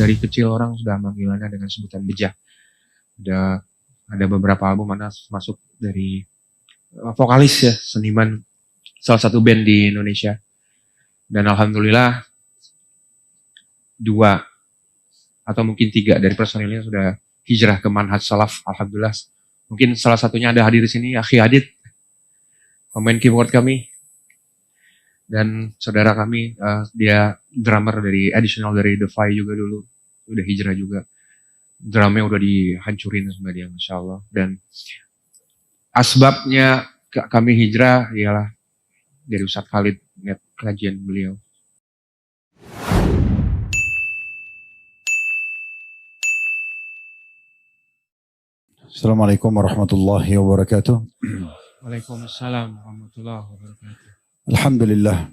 dari kecil orang sudah manggil Anda dengan sebutan Beja. Ada beberapa album Anda masuk dari vokalis ya, seniman salah satu band di Indonesia. Dan alhamdulillah 2 atau mungkin 3 dari personilnya sudah hijrah ke manhaj salaf. Alhamdulillah. Mungkin salah satunya ada hadir di sini, Akhi Adit, pemain keyboard kami. Dan saudara kami, dia drummer dari additional dari The Five juga dulu. Udah hijrah juga. Drumnya udah dihancurin sama dia, Masya Allah. Dan asbabnya kami hijrah ialah dari Ustadz Khalid, lihat kajian beliau. Assalamualaikum warahmatullahi wabarakatuh. Waalaikumsalam warahmatullahi wabarakatuh. Alhamdulillah,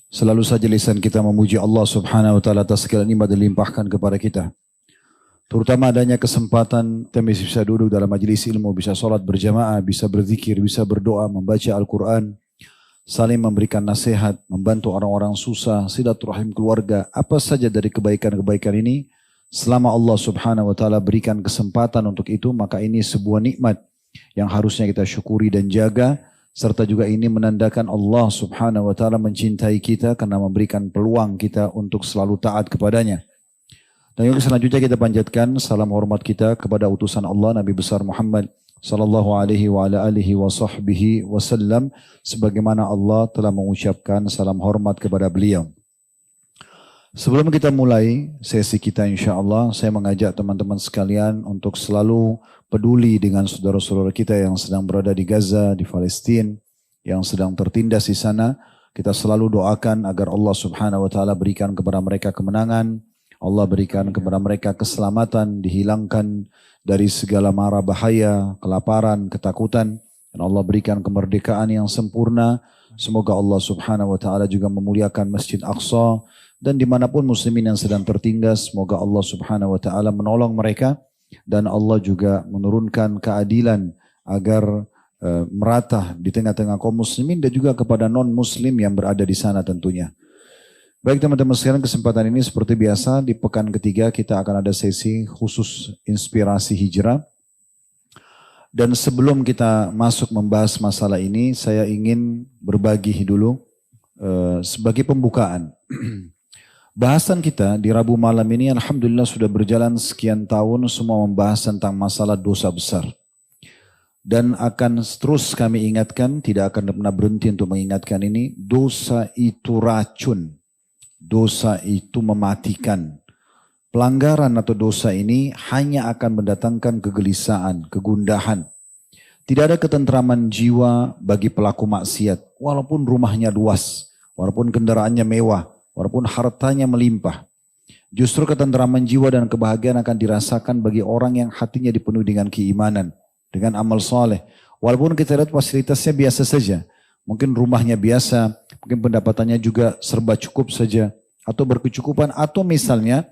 selalu saja lisan kita memuji Allah subhanahu wa ta'ala atas segala nikmat yang dilimpahkan kepada kita. Terutama adanya kesempatan kita bisa duduk dalam majelis ilmu, bisa sholat berjamaah, bisa berzikir, bisa berdoa, membaca Al-Quran, saling memberikan nasihat, membantu orang-orang susah, silaturahim keluarga, apa saja dari kebaikan-kebaikan ini. Selama Allah subhanahu wa ta'ala berikan kesempatan untuk itu, maka ini sebuah nikmat yang harusnya kita syukuri dan jaga. Serta juga ini menandakan Allah subhanahu wa ta'ala mencintai kita karena memberikan peluang kita untuk selalu taat kepadanya. Dan yang selanjutnya kita panjatkan salam hormat kita kepada utusan Allah Nabi besar Muhammad sallallahu alaihi wa ala alihi wa sahbihi wasallam, sebagaimana Allah telah mengucapkan salam hormat kepada beliau. Sebelum kita mulai sesi kita insyaAllah, saya mengajak teman-teman sekalian untuk selalu peduli dengan saudara-saudara kita yang sedang berada di Gaza, di Palestina, yang sedang tertindas di sana. Kita selalu doakan agar Allah subhanahu wa ta'ala berikan kepada mereka kemenangan, Allah berikan kepada mereka keselamatan, dihilangkan dari segala mara bahaya, kelaparan, ketakutan, dan Allah berikan kemerdekaan yang sempurna. Semoga Allah subhanahu wa ta'ala juga memuliakan Masjid Aqsa, dan dimanapun muslimin yang sedang tertindas, semoga Allah subhanahu wa ta'ala menolong mereka, dan Allah juga menurunkan keadilan agar merata di tengah-tengah kaum muslimin dan juga kepada non-muslim yang berada di sana tentunya. Baik teman-teman sekalian, kesempatan ini seperti biasa di pekan ketiga kita akan ada sesi khusus inspirasi hijrah. Dan sebelum kita masuk membahas masalah ini, saya ingin berbagi dulu sebagai pembukaan. Bahasan kita di Rabu malam ini alhamdulillah sudah berjalan sekian tahun, semua membahas tentang masalah dosa besar. Dan akan terus kami ingatkan, tidak akan pernah berhenti untuk mengingatkan ini, dosa itu racun. Dosa itu mematikan. Pelanggaran atau dosa ini hanya akan mendatangkan kegelisahan, kegundahan. Tidak ada ketentraman jiwa bagi pelaku maksiat. Walaupun rumahnya luas, walaupun kendaraannya mewah, walaupun hartanya melimpah. Justru ketentraman jiwa dan kebahagiaan akan dirasakan bagi orang yang hatinya dipenuhi dengan keimanan, dengan amal soleh. Walaupun kita lihat fasilitasnya biasa saja. Mungkin rumahnya biasa, mungkin pendapatannya juga serba cukup saja, atau berkecukupan, atau misalnya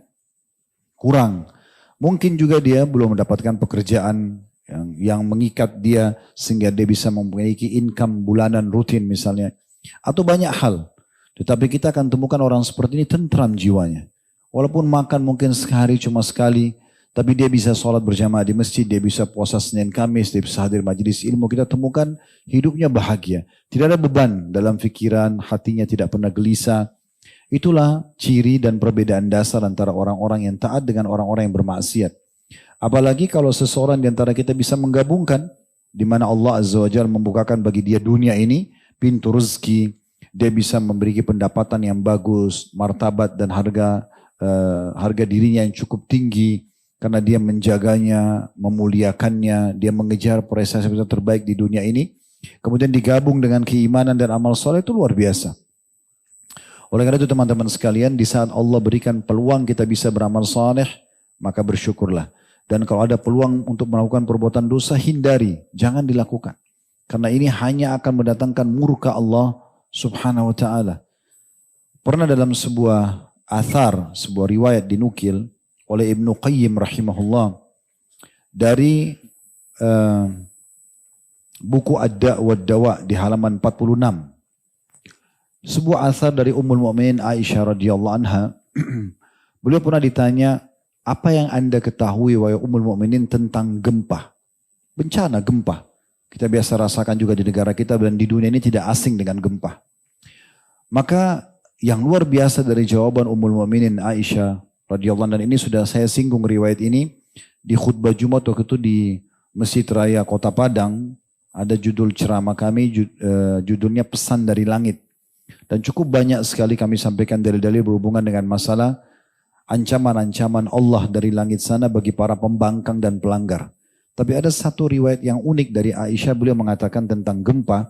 kurang. Mungkin juga dia belum mendapatkan pekerjaan yang mengikat dia sehingga dia bisa memiliki income bulanan rutin misalnya. Atau banyak hal. Tetapi kita akan temukan orang seperti ini tentram jiwanya. Walaupun makan mungkin sehari cuma sekali, tapi dia bisa sholat berjamaah di masjid, dia bisa puasa Senin Kamis, dia bisa hadir majelis ilmu. Kita temukan hidupnya bahagia. Tidak ada beban dalam fikiran, hatinya tidak pernah gelisah. Itulah ciri dan perbedaan dasar antara orang-orang yang taat dengan orang-orang yang bermaksiat. Apalagi kalau seseorang di antara kita bisa menggabungkan, di mana Allah Azza wa Jalla membukakan bagi dia dunia ini, pintu rezeki, dia bisa memiliki pendapatan yang bagus, martabat dan harga dirinya yang cukup tinggi, karena dia menjaganya, memuliakannya, dia mengejar prestasi terbaik di dunia ini. Kemudian digabung dengan keimanan dan amal soleh, itu luar biasa. Oleh karena itu teman-teman sekalian, di saat Allah berikan peluang kita bisa beramal soleh, maka bersyukurlah. Dan kalau ada peluang untuk melakukan perbuatan dosa, hindari, jangan dilakukan. Karena ini hanya akan mendatangkan murka Allah subhanahu wa ta'ala. Pernah dalam sebuah athar, sebuah riwayat dinukil oleh Ibnu Qayyim rahimahullah dari buku Ad-Da' wa Dawa di halaman 46. Sebuah athar dari Ummul Mukminin Aisyah radhiyallahu anha Beliau pernah ditanya, apa yang Anda ketahui wahai Ummul Mukminin tentang gempa? Bencana gempa. Kita biasa rasakan juga di negara kita dan di dunia ini tidak asing dengan gempa. Maka yang luar biasa dari jawaban Ummul Mukminin Aisyah radhiyallahu anha, dan ini sudah saya singgung riwayat ini di khutbah Jumat waktu itu di Masjid Raya Kota Padang. Ada judul ceramah kami, judulnya Pesan dari Langit. Dan cukup banyak sekali kami sampaikan dalil-dalil berhubungan dengan masalah ancaman-ancaman Allah dari langit sana bagi para pembangkang dan pelanggar. Tapi ada satu riwayat yang unik dari Aisyah, beliau mengatakan tentang gempa.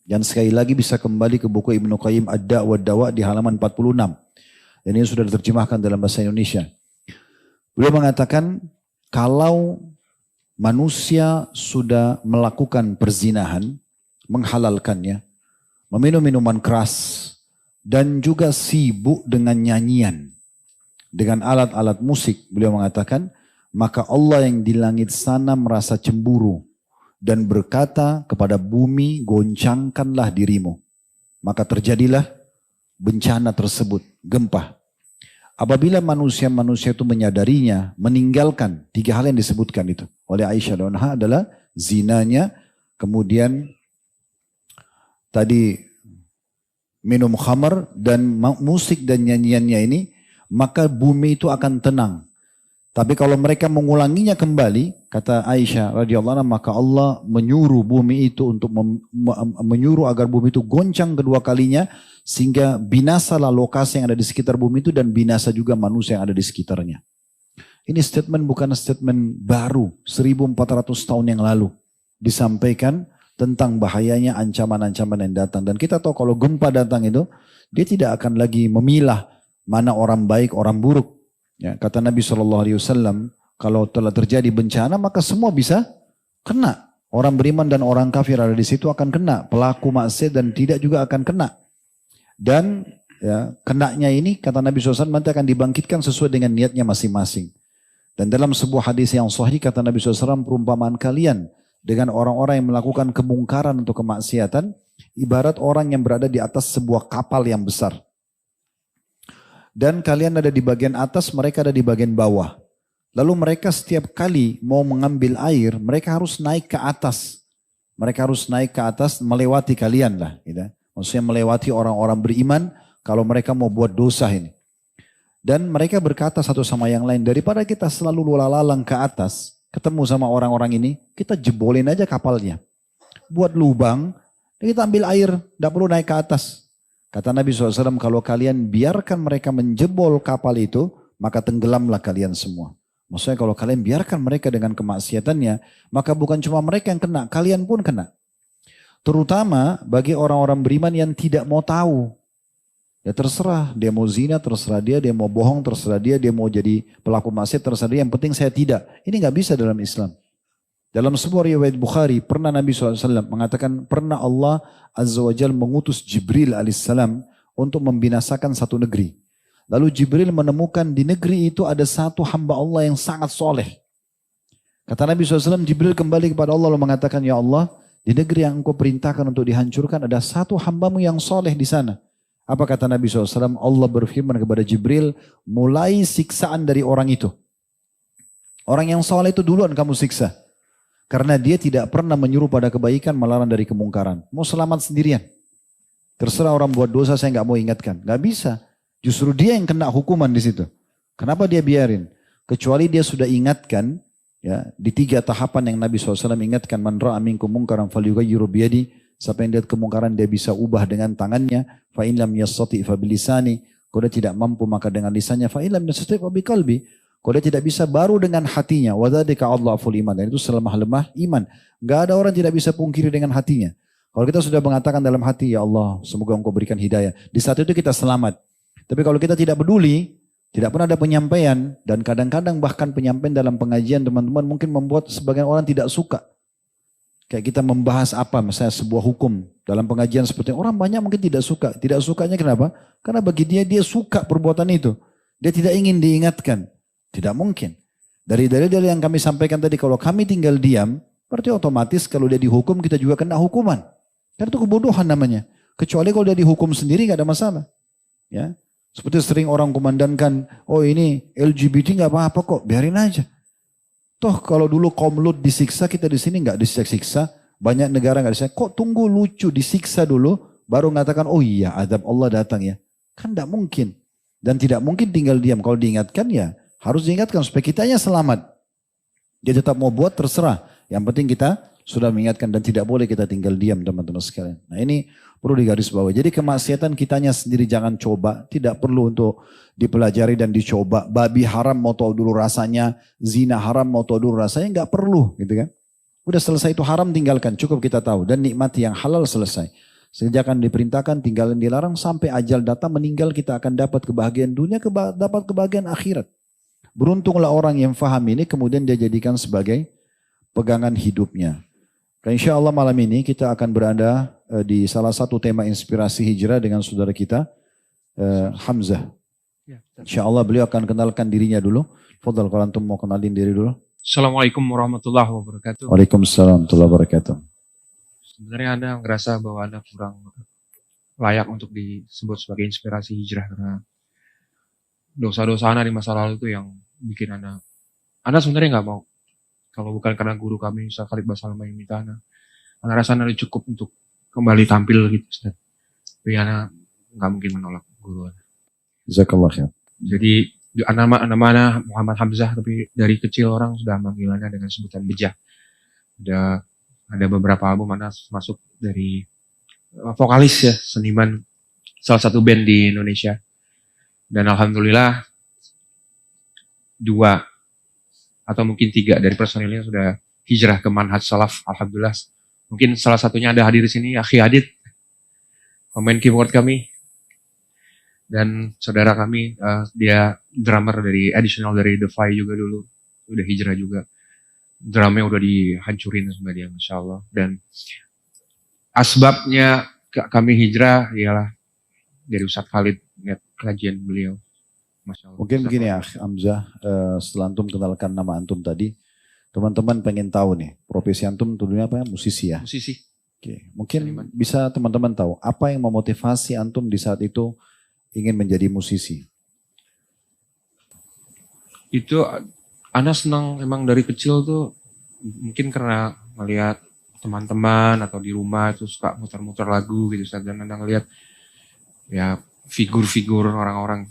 Dan sekali lagi bisa kembali ke buku Ibnu Qayyim Ad-Da' wa Dawa di halaman 46. Dan ini sudah diterjemahkan dalam bahasa Indonesia. Beliau mengatakan kalau manusia sudah melakukan perzinahan, menghalalkannya, meminum minuman keras, dan juga sibuk dengan nyanyian, dengan alat-alat musik, beliau mengatakan, maka Allah yang di langit sana merasa cemburu dan berkata kepada bumi, goncangkanlah dirimu. Maka terjadilah bencana tersebut, gempa. Apabila manusia-manusia itu menyadarinya, meninggalkan 3 hal yang disebutkan itu oleh Aisyah radhiyallahu adalah zinanya, kemudian tadi minum khamar dan musik dan nyanyiannya ini, maka bumi itu akan tenang. Tapi kalau mereka mengulanginya kembali, kata Aisyah radhiyallahu anha, maka Allah menyuruh bumi itu untuk menyuruh agar bumi itu goncang kedua kalinya, sehingga binasalah lokasi yang ada di sekitar bumi itu dan binasa juga manusia yang ada di sekitarnya. Ini statement bukan statement baru, 1400 tahun yang lalu disampaikan tentang bahayanya ancaman-ancaman yang datang. Dan kita tahu kalau gempa datang itu, dia tidak akan lagi memilah mana orang baik, orang buruk. Ya, kata Nabi SAW, kalau telah terjadi bencana maka semua bisa kena. Orang beriman dan orang kafir ada di situ akan kena. Pelaku maksiat dan tidak juga akan kena. Dan ya, kenanya ini kata Nabi SAW nanti akan dibangkitkan sesuai dengan niatnya masing-masing. Dan dalam sebuah hadis yang sahih kata Nabi SAW, perumpamaan kalian dengan orang-orang yang melakukan kemungkaran atau kemaksiatan ibarat orang yang berada di atas sebuah kapal yang besar. Dan kalian ada di bagian atas, mereka ada di bagian bawah. Lalu mereka setiap kali mau mengambil air, mereka harus naik ke atas. Mereka harus naik ke atas melewati kalian lah. Gitu. Maksudnya melewati orang-orang beriman kalau mereka mau buat dosa ini. Dan mereka berkata satu sama yang lain, daripada kita selalu lalang ke atas, ketemu sama orang-orang ini, kita jebolin aja kapalnya. Buat lubang, dan kita ambil air, tidak perlu naik ke atas. Kata Nabi SAW, kalau kalian biarkan mereka menjebol kapal itu, maka tenggelamlah kalian semua. Maksudnya kalau kalian biarkan mereka dengan kemaksiatannya, maka bukan cuma mereka yang kena, kalian pun kena. Terutama bagi orang-orang beriman yang tidak mau tahu. Ya terserah, dia mau zina, terserah dia mau bohong, terserah dia mau jadi pelaku maksiat, terserah dia, yang penting saya tidak. Ini gak bisa dalam Islam. Dalam sebuah riwayat Bukhari, pernah Nabi SAW mengatakan, pernah Allah Azza wa Jalla mengutus Jibril alaihissalam untuk membinasakan satu negeri. Lalu Jibril menemukan di negeri itu ada satu hamba Allah yang sangat soleh. Kata Nabi SAW, Jibril kembali kepada Allah lalu mengatakan, ya Allah, di negeri yang engkau perintahkan untuk dihancurkan ada satu hambamu yang soleh di sana. Apa kata Nabi SAW? Allah berfirman kepada Jibril, mulai siksaan dari orang itu. Orang yang soleh itu duluan kamu siksa. Karena dia tidak pernah menyuruh pada kebaikan, melarang dari kemungkaran. Mau selamat sendirian. Terserah orang buat dosa, saya nggak mau ingatkan. Nggak bisa. Justru dia yang kena hukuman di situ. Kenapa dia biarin? Kecuali dia sudah ingatkan, ya, di 3 tahapan yang Nabi SAW ingatkan, man ra'a minkum munkaran falyughayyiru biyadi. Siapa yang lihat kemungkaran dia bisa ubah dengan tangannya. Fa in lam yastati' fa bilisani. Kalau dia tidak mampu maka dengan lisannya. Fa in lam yastati' fa biqalbi. Kalau dia tidak bisa baru dengan hatinya. Wa dzalika adhaful iman. Dan itu selemah-lemah iman. Enggak ada orang tidak bisa pungkiri dengan hatinya. Kalau kita sudah mengatakan dalam hati, ya Allah, semoga engkau berikan hidayah. Di saat itu kita selamat. Tapi kalau kita tidak peduli, tidak pernah ada penyampaian, dan kadang-kadang bahkan penyampaian dalam pengajian teman-teman mungkin membuat sebagian orang tidak suka. Kayak kita membahas apa, misalnya sebuah hukum dalam pengajian seperti orang banyak mungkin tidak suka. Tidak sukanya kenapa? Karena bagi dia suka perbuatan itu. Dia tidak ingin diingatkan. Tidak mungkin. Dari dalil yang kami sampaikan tadi, kalau kami tinggal diam, berarti otomatis kalau dia dihukum kita juga kena hukuman. Karena itu kebodohan namanya. Kecuali kalau dia dihukum sendiri gak ada masalah. Ya. Seperti sering orang kumandangkan, oh ini LGBT nggak apa-apa kok, biarin aja. Toh kalau dulu kaum Lut disiksa, kita di sini nggak disiksa, banyak negara nggak disiksa. Kok tunggu lucu disiksa dulu, baru mengatakan, oh iya azab Allah datang ya. Kan tidak mungkin. Dan tidak mungkin tinggal diam. Kalau diingatkan ya harus diingatkan supaya kitanya selamat. Dia tetap mau buat terserah. Yang penting kita sudah mengingatkan dan tidak boleh kita tinggal diam teman-teman sekalian. Nah ini perlu digarisbawahi. Jadi kemaksiatan kitanya sendiri jangan coba. Tidak perlu untuk dipelajari dan dicoba. Babi haram mau tahu dulu rasanya. Zina haram mau tahu dulu rasanya. Nggak perlu gitu kan. Udah selesai itu haram tinggalkan. Cukup kita tahu. Dan nikmati yang halal selesai. Sejak akan diperintahkan tinggalin dilarang. Sampai ajal datang meninggal kita akan dapat kebahagiaan dunia. Dapat kebahagiaan akhirat. Beruntunglah orang yang faham ini kemudian dia jadikan sebagai pegangan hidupnya. Dan insya Allah malam ini kita akan berada di salah satu tema inspirasi hijrah dengan saudara kita Hamzah. Insya Allah beliau akan kenalkan dirinya dulu. Fadal kalau antum mau kenalin diri dulu. Assalamualaikum warahmatullahi wabarakatuh. Waalaikumsalam warahmatullahi wabarakatuh. Sebenarnya Anda ngerasa bahwa Anda kurang layak untuk disebut sebagai inspirasi hijrah karena dosa-dosa Anda di masa lalu itu yang bikin Anda sebenarnya nggak mau. Kalau bukan karena guru kami, Ustaz Khalid Basalamah yang minta Anda rasa Anda cukup untuk kembali tampil gitu, Ustaz. Tapi Anda nggak mungkin menolak guru Anda. Jazakallah khair. Jadi nama Anda Muhammad Hamzah, tapi dari kecil orang sudah manggil Anda dengan sebutan Bejah. Ada beberapa album Anda masuk dari vokalis ya, seniman salah satu band di Indonesia. Dan alhamdulillah 2 atau mungkin 3 dari personilnya sudah hijrah ke manhaj salaf. Alhamdulillah. Mungkin salah satunya ada hadir di sini, Akhi Adit, pemain keyboard kami. Dan saudara kami, dia drummer dari additional dari The Fly juga dulu. Udah hijrah juga. Drumnya udah dihancurin sama dia, Masya Allah. Dan asbabnya kami hijrah ialah dari Ustaz Khalid, lihat kajian beliau. Mungkin begini ya Hamzah, setelah antum kenalkan nama antum tadi, teman-teman pengen tahu nih, profesi antum tentunya apa ya? Musisi ya? Musisi. Oke. Mungkin bisa teman-teman tahu, apa yang memotivasi antum di saat itu ingin menjadi musisi? Itu, Ana senang emang dari kecil tuh, mungkin karena melihat teman-teman atau di rumah itu suka muter-muter lagu gitu, dan Ana ngelihat ya figur-figur orang-orang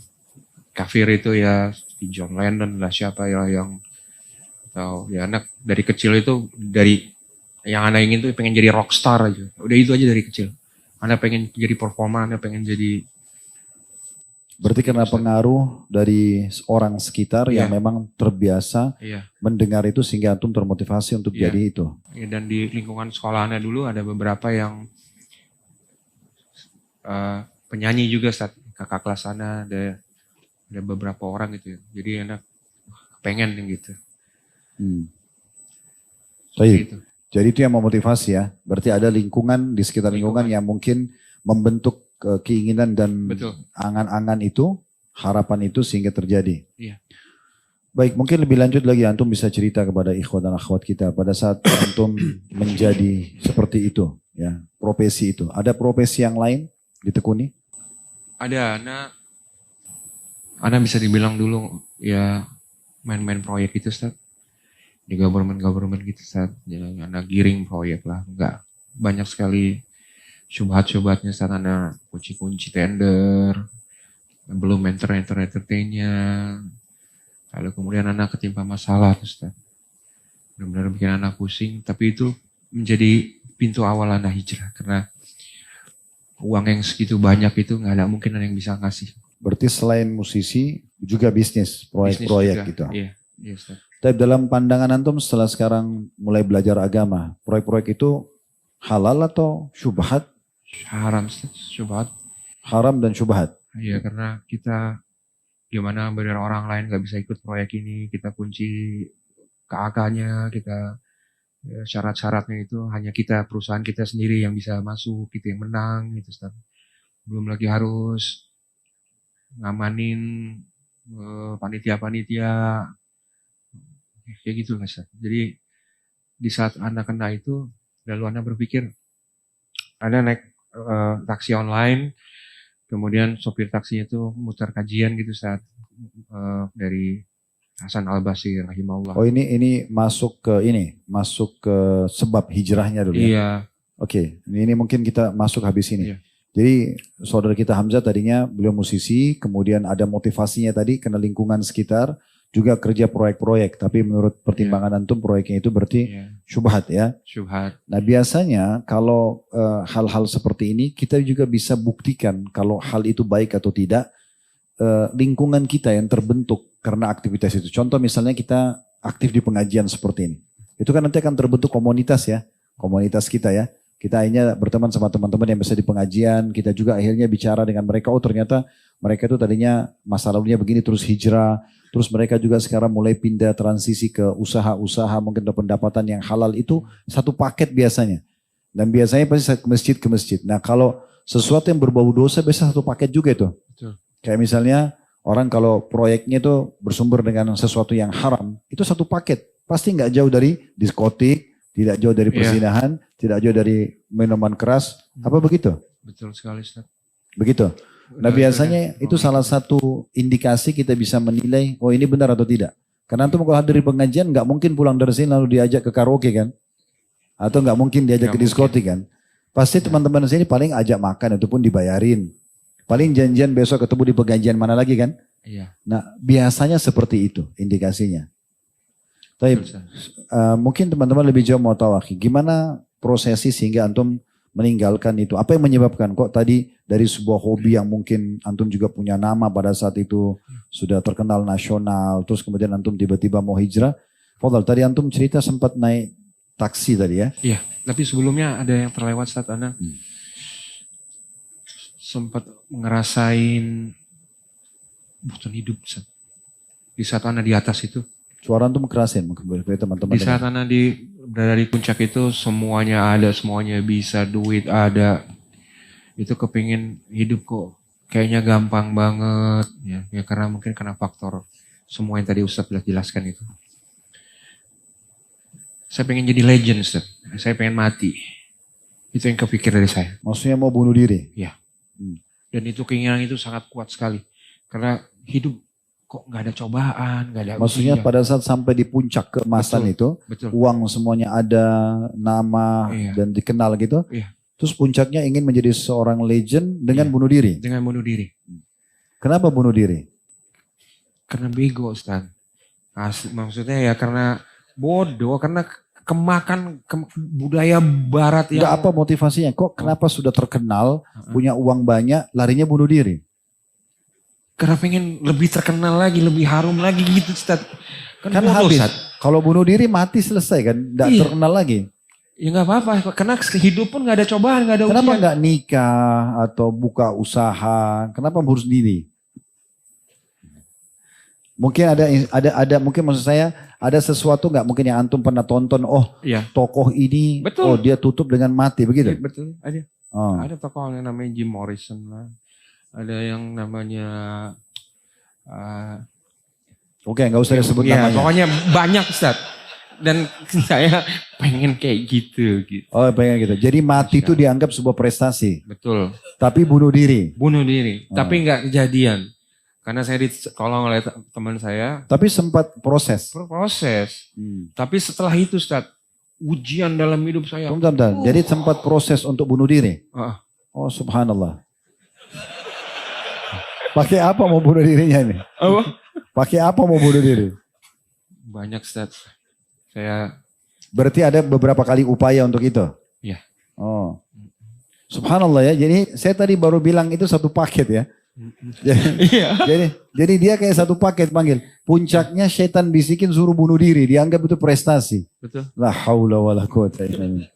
kafir itu ya, John Lennon lah siapa ya yang atau ya anak dari kecil itu dari yang anak ingin tuh pengen jadi rockstar aja. Udah itu aja dari kecil. Anak pengen jadi performa, anak pengen jadi. Berarti karena pengaruh dari orang sekitar yang memang terbiasa mendengar itu sehingga antum termotivasi untuk jadi itu. Ya, dan di lingkungan sekolah anak dulu ada beberapa yang penyanyi juga saat kakak kelas sana ada beberapa orang gitu ya. Jadi anak pengen gitu. Gitu. Jadi itu yang memotivasi ya. Berarti ada lingkungan di sekitar lingkungan yang mungkin membentuk keinginan dan angan-angan itu, harapan itu sehingga terjadi. Iya. Baik, mungkin lebih lanjut lagi antum bisa cerita kepada ikhwan dan akhwat kita pada saat antum menjadi seperti itu, ya, profesi itu. Ada profesi yang lain ditekuni? Ada, Ana bisa dibilang dulu ya main-main proyek itu, Ustaz. Di government gitu, Ustaz. Ya, Ana giring proyek lah, enggak banyak sekali syubhat-syubhatnya, Ustaz. Ana kunci-kunci tender, belum entertain-nya. Lalu kemudian Ana ketimpa masalah, Ustaz. Benar-benar bikin Ana pusing, tapi itu menjadi pintu awal Ana hijrah karena uang yang segitu banyak itu nggak ada mungkin ada yang bisa ngasih. Berarti selain musisi juga bisnis, proyek-proyek gitu. Iya, Ustaz. Tapi dalam pandangan antum setelah sekarang mulai belajar agama, proyek-proyek itu halal atau syubhat? Haram, Ustaz. Syubhat. Haram dan syubhat. Iya, karena kita gimana biar orang lain nggak bisa ikut proyek ini, kita kunci KAK-nya, kita syarat-syaratnya itu hanya kita, perusahaan kita sendiri yang bisa masuk, kita yang menang gitu, Ustaz. Belum lagi harus ngamanin panitia-panitia kayak gitu lah, Ustaz. Jadi di saat Anda kena itu, lalu Anda berpikir Anda naik taksi online Kemudian sopir taksinya itu muter kajian gitu saat dari Hasan Al-Basri rahimahullah. Oh ini masuk ke sebab hijrahnya dulu ya. Iya. Oke, ini mungkin kita masuk habis ini. Iya. Jadi saudara kita Hamzah tadinya beliau musisi, kemudian ada motivasinya tadi kena lingkungan sekitar, juga kerja proyek-proyek. Tapi menurut pertimbangan antum proyeknya itu berarti syubhat ya. Syubhat. Nah biasanya kalau hal-hal seperti ini kita juga bisa buktikan kalau hal itu baik atau tidak. Lingkungan kita yang terbentuk karena aktivitas itu. Contoh misalnya kita aktif di pengajian seperti ini. Itu kan nanti akan terbentuk komunitas ya. Komunitas kita ya. Kita akhirnya berteman sama teman-teman yang bisa di pengajian. Kita juga akhirnya bicara dengan mereka. Oh ternyata mereka itu tadinya masa lalunya begini terus hijrah. Terus mereka juga sekarang mulai pindah transisi ke usaha-usaha. Mungkin ada pendapatan yang halal itu satu paket biasanya. Dan biasanya pasti ke masjid. Nah kalau sesuatu yang berbau dosa biasa satu paket juga itu. Betul. Kayak misalnya orang kalau proyeknya itu bersumber dengan sesuatu yang haram. Itu satu paket. Pasti nggak jauh dari diskotik. Tidak jauh dari persinahan, tidak jauh dari minuman keras, apa begitu? Betul sekali, Ustaz. Begitu. Nah biasanya itu salah satu indikasi kita bisa menilai, oh ini benar atau tidak. Karena antum kalau hadir di pengajian nggak mungkin pulang dari sini lalu diajak ke karaoke kan? Atau nggak mungkin diajak ke diskotik kan? Pasti teman-teman di sini paling ajak makan, itu pun dibayarin. Paling janjian besok ketemu di pengajian mana lagi kan? Iya. Nah biasanya seperti itu indikasinya. Tapi mungkin teman-teman lebih jauh mau tahu gimana prosesi sehingga antum meninggalkan itu. Apa yang menyebabkan kok tadi dari sebuah hobi yang mungkin antum juga punya nama pada saat itu sudah terkenal nasional. Terus kemudian antum tiba-tiba mau hijrah. Fadal, tadi antum cerita sempat naik taksi tadi ya. Iya, tapi sebelumnya ada yang terlewat saat Ana sempat ngerasain bosan hidup Ustaz. Di saat Ana di atas itu. Suara antum kerasin teman-teman. Di saat Ana berada di puncak itu semuanya ada, semuanya bisa, duit ada. Itu kepingin hidup kok kayaknya gampang banget ya karena mungkin karena faktor semua yang tadi Ustaz sudah jelaskan itu. Saya pengen jadi legend Ustaz. Saya pengen mati. Itu yang kepikir dari saya. Maksudnya mau bunuh diri? Ya. Dan itu keinginan itu sangat kuat sekali. Karena hidup kok nggak ada cobaan, nggak ada maksudnya ujian. Pada saat sampai di puncak keemasan itu, uang semuanya ada, nama dan dikenal gitu. Iya. Terus puncaknya ingin menjadi seorang legend dengan bunuh diri. Dengan bunuh diri. Kenapa bunuh diri? Karena bego Ustaz. Maksudnya ya karena bodoh, karena kemakan budaya barat yang... Enggak, apa motivasinya? Kok kenapa sudah terkenal, punya uang banyak, larinya bunuh diri? Karena pengen lebih terkenal lagi, lebih harum lagi gitu Ustaz. Kan habis. Kalau bunuh diri mati selesai kan, enggak terkenal lagi. Ya nggak apa-apa, karena hidup pun nggak ada cobaan, nggak ada ujian. Kenapa nggak nikah atau buka usaha? Kenapa harus diri? Mungkin ada mungkin maksud saya ada sesuatu nggak mungkin yang antum pernah tonton? Oh, tokoh ini, oh dia tutup dengan mati begitu? Betul, ada. Ada tokoh yang namanya Jim Morrison lah. Ada yang namanya oke, nggak usah disebut namanya. Pokoknya banyak Ustaz. Dan saya pengen kayak gitu. Oh, pengen gitu. Jadi mati itu dianggap sebuah prestasi. Betul. Tapi bunuh diri. Bunuh diri. Tapi nggak kejadian. Karena saya ditolong oleh teman saya. Tapi sempat proses. Tapi setelah itu Ustaz, ujian dalam hidup saya. Bentar. Jadi sempat proses untuk bunuh diri. Oh subhanallah. Pakai apa mau bunuh dirinya ini? Pakai apa mau bunuh diri? Banyak Ustaz. Saya berarti ada beberapa kali upaya untuk itu? Iya. Oh. Subhanallah ya. Jadi saya tadi baru bilang itu satu paket ya. Jadi dia kayak satu paket panggil. Puncaknya setan bisikin suruh bunuh diri. Dianggap itu prestasi. Betul. La haula wala quwata illa billah.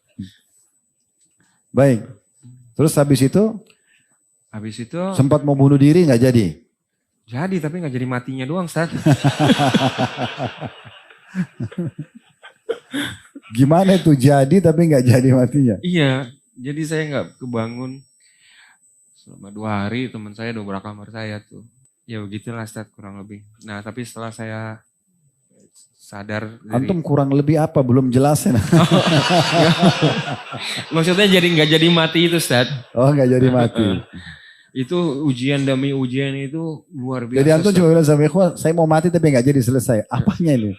Baik. Terus habis itu sempat mau bunuh diri nggak jadi? Jadi tapi nggak jadi matinya doang Ustaz. Gimana itu jadi tapi nggak jadi matinya? Iya, jadi saya nggak kebangun selama 2 hari. Teman saya dobrak kamar saya tuh. Ya begitulah Ustaz kurang lebih. Nah tapi setelah saya sadar. Antum kurang lebih apa? Belum jelasin. Maksudnya jadi nggak jadi mati itu Ustaz. Oh nggak jadi mati. Itu ujian demi ujian itu luar biasa. Jadi antum Ustaz. cuma bilang sama ikhwan, saya mau mati tapi nggak jadi selesai. Apanya ini?